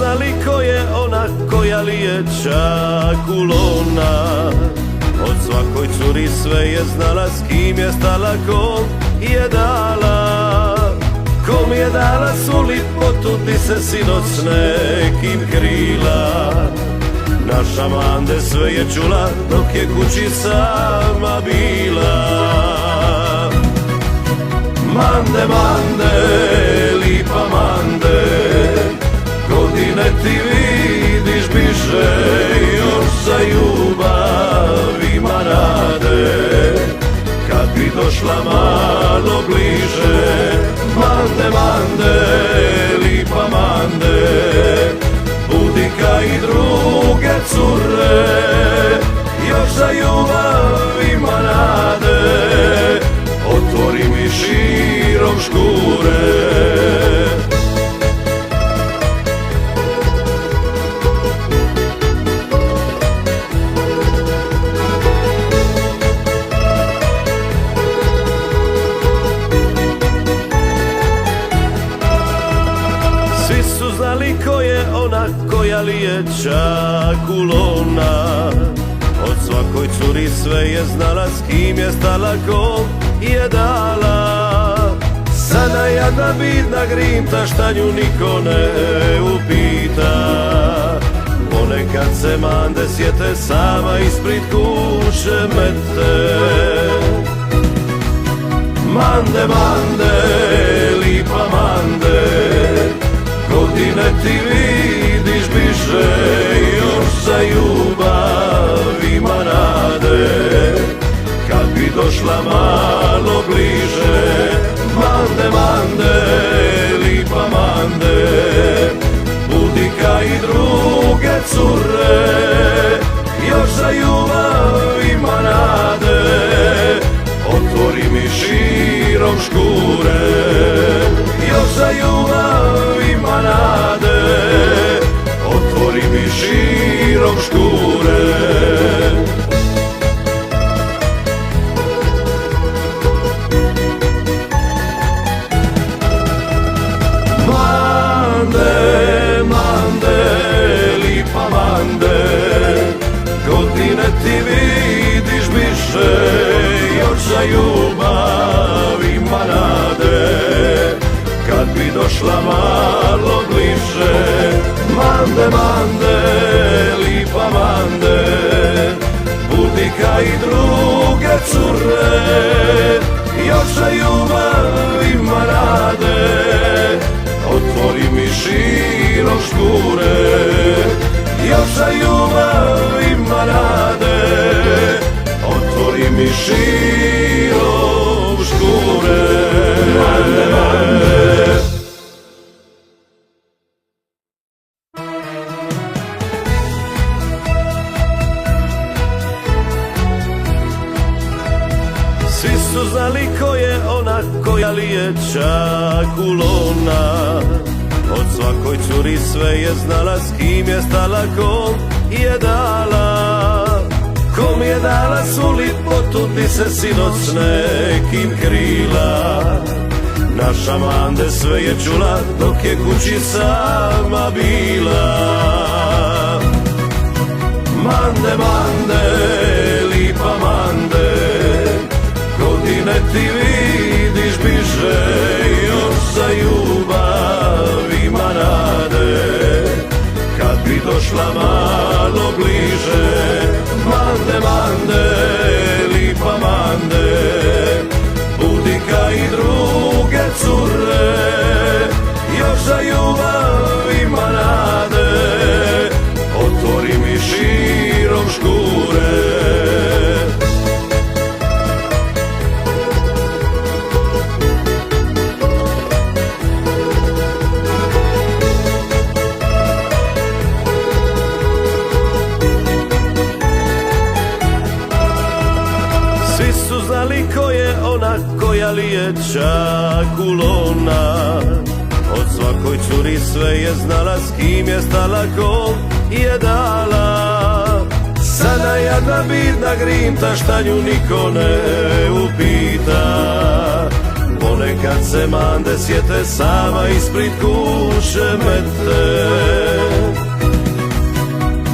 znali ko je ona, koja li je čakulona. Od svakoj curi sve je znala, s kim je stala, kom je dala. Kom je dala su lipotu, ti se sinoć s nekim krila. Naša Mande sve je čula, dok je kući sama bila. Mande, Mande, lipa Mande, godine ti vidiš biše, još za ljubav ima nade. Kad bi došla malo bliže, Mande, Mande, lipa Mande, budi ka i druge cure, još za ljubav ima nade. Otvori mi širom škure. Svi su znali ko je ona, koja li je čakulona. Od svakoj curi sve je znala, s kim je stala, kom je dala. Sada jadna bidna grimta, šta nju niko ne upita. Ponekad se Mande sjete, sama ispred kuće mete. Mande, Mande, lipa Mande, godine ti vidiš biše, još za ljubav ima nade. Kad bi došla malo bliže, Mande, Mande, lipa Mande, budi ka i druge cure, još za ljubav ima nade. Otvori mi širom škure, još za ljubav ima nade. Otvori mi širom škure. Godine ti vidiš biše, još za ljubav ima nade. Kad bi došla malo bliže, Mande, Mande, lipa Mande, budi ka i druge cure, još za ljubav ima nade. Otvori mi širom škure, još za ljubav ima nade. Otvori mi širom škure. Mande, Mande. Svi su znali ko je ona, koja li je čakulona. Od svakoj curi sve je znala, s kim je stala, kom je dala. Kom je dala su lipotu, ti se sinoć s nekim krila. Naša Mande sve je čula, dok je kući sama bila. Mande, Mande, lipa Mande, godine ti vidiš biše, još za ljubav ima nade. Kad bi došla malo bliže, Mande, Mande, lipa Mande, budi ka i druge cure, još za ljubav ima nade. Otvori mi širom škure. Znali ko je ona, koja li je čakulona. Od svakoj curi sve je znala, s kim je stala, kom je dala. Sada jadna bidna grimta, šta nju niko ne upita. Ponekad Ponekad se mande sjete sama ispred kuće mete.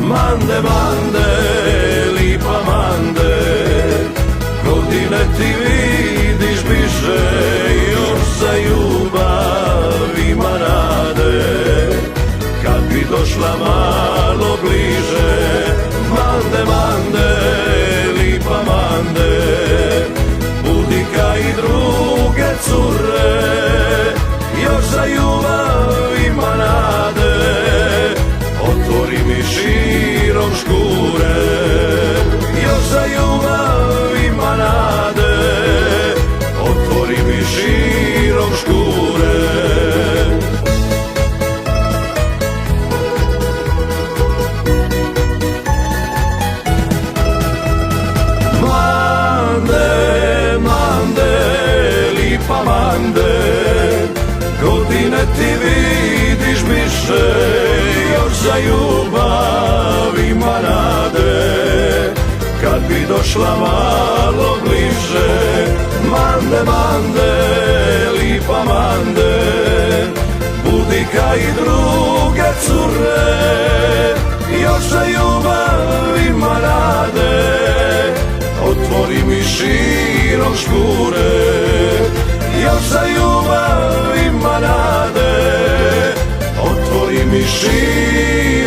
Mande, mande, lipa mande, godine ti vidiš biže, još za ljubav ima nade. Kad bi došla malo bliže, mande, mande, lipa mande, budi ka i druge cure, još za ljubav ima nade. Otvori mi širom škure, još za ljubav ima nade. Otvori mi širom škure. Godine ti vidiš biše, još za ljubav ima nade. Kad bi došla malo bliže, mande, mande, lipa mande, budi ka i druge cure, još za ljubav ima nade. Otvori mi širom škure, još za ljubav ima nade. Otvori mi širom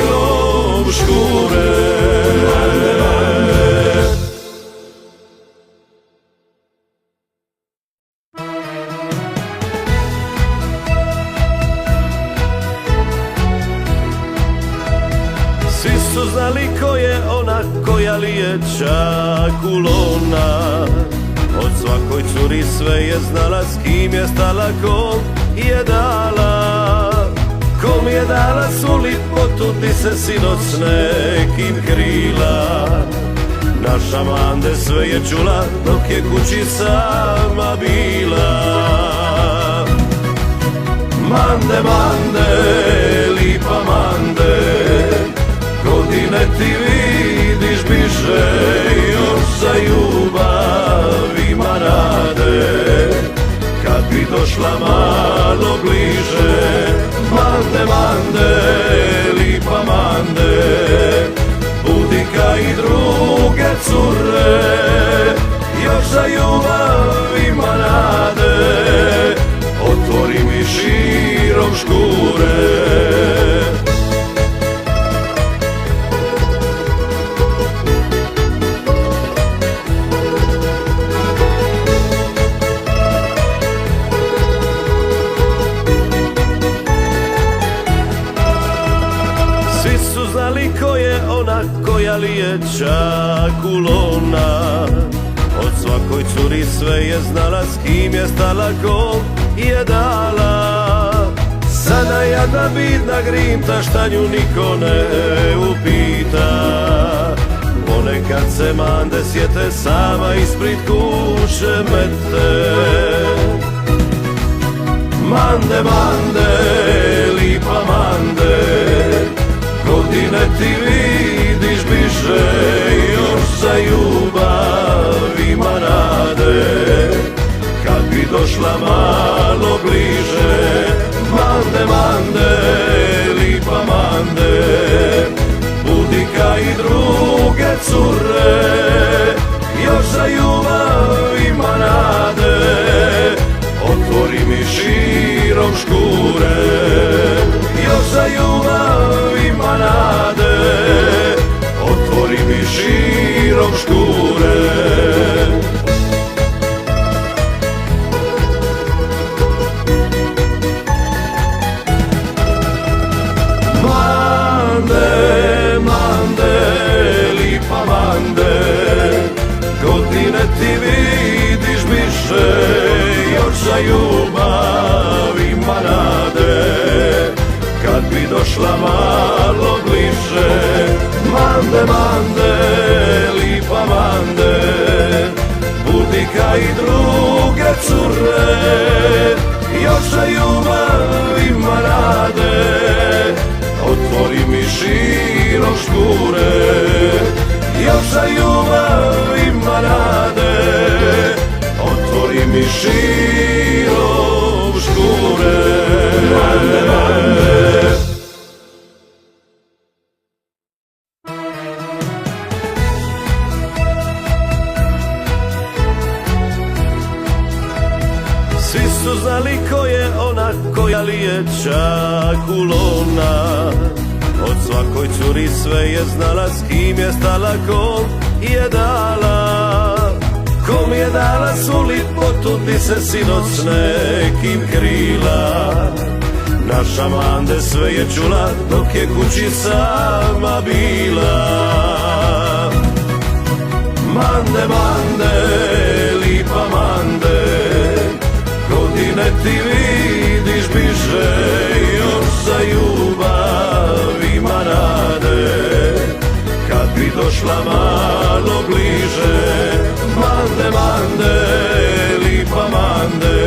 škure. Svi su znali ko je ona koja lije čakulona. Od svakoj curi sve je znala, s kim je stala, kom je dala. Kom je dala svu lipotu, ti se sinoć s nekim krila. Naša mande sve je čula, dok je kući sama bila. Mande, mande, lipa mande, godine ti vidiš biže, još za ljubav ima nade. Kad bi došla malo bliže, mande, mande, lipa mande, budi ka i druge cure, još za ljubav ima nade. Otvori mi širom škure. Ko je ona koja lije čakulona. Od svakoj curi sve je znala, s kim je stala, kom je dala. Sada jadna bidna grinta, šta nju niko ne upita. Ponekad se mande sjete sama ispred kuće mete. Mande, mande, lipa mande, godine ti vidiš biže, još za ljubav ima nade. Kad bi došla malo bliže, mande, mande, lipa mande, budi ka i druge cure, još za ljubav ima nade. Otvori mi širom škure, još za ljubav ima nade. Otvori mi širom škure. Mande, mande, lipa mande, godine ti vidiš biše, još za ljubav ima nade. Kad bi došla malo bliže, mande, mande, lipa mande, budi ka i druge cure, još za ljubav ima nade. Otvori mi širom škure, još za ljubav ima nade. Otvori mi širom znali ko je ona, koja li je čak ulona. Od svakoj curi sve je znala, s kim je stala, kom je dala. Kom je dala svu lipotu, ti se sinoć s nekim krila. Naša Mande sve je čula, dok je kući sama bila. Mande, Mande, lipa Mande, godine ti vidiš bliže, još za ljubav ima nade. Kad bi došla malo bliže, Mande, Mande, lipa Mande,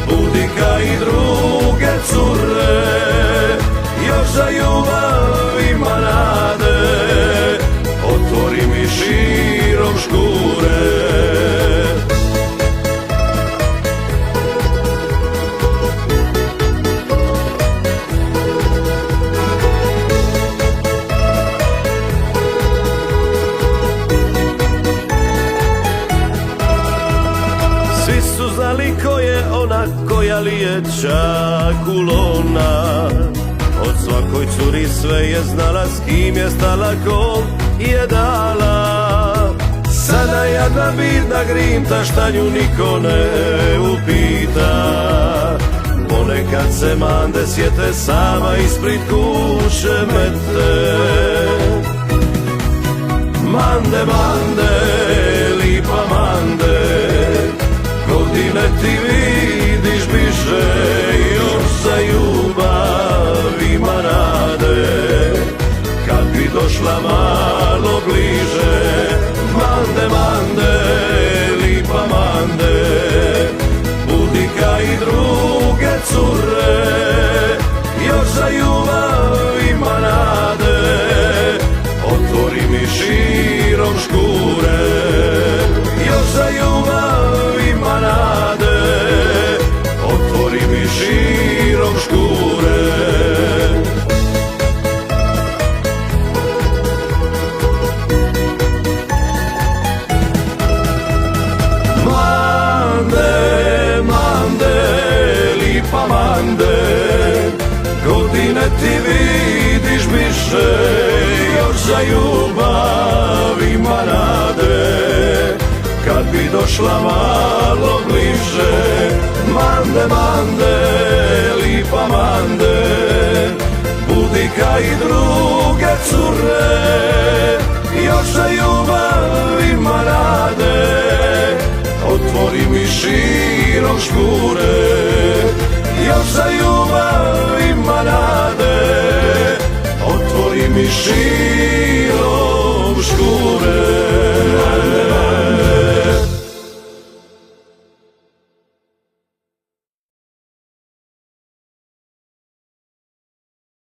budi ka i druge cure, još za ljubav ima nade. Otvori mi širom škure. Svi su znali ko je ona, koja li je čak ulona. Od svakoj curi sve je znala, s kim je stala, kom je dala. Sada jadna bidna grimta, šta nju niko ne upita. Ponekad se Mande sjete, sama ispred kuće mete. Mande, Mande, lipa Mande, godine ti vidiš bliže, još za ljubav ima nade. Kad bi došla malo bliže, Mande, Mande, lipa Mande, budi ka i druge cure, još za ljubav ima nade. Otvori mi širom škure, još za ljubav ima nade. Otvori mi širom škure. Mande, godine ti vidiš bliže, još za ljubav ima nade. Kad bi došla malo bliže, Mande, Mande, lipa Mande, budi ka i druge cure, još za ljubav ima nade. Otvori mi širom škure, još za ljubav ima nade. Otvori mi širom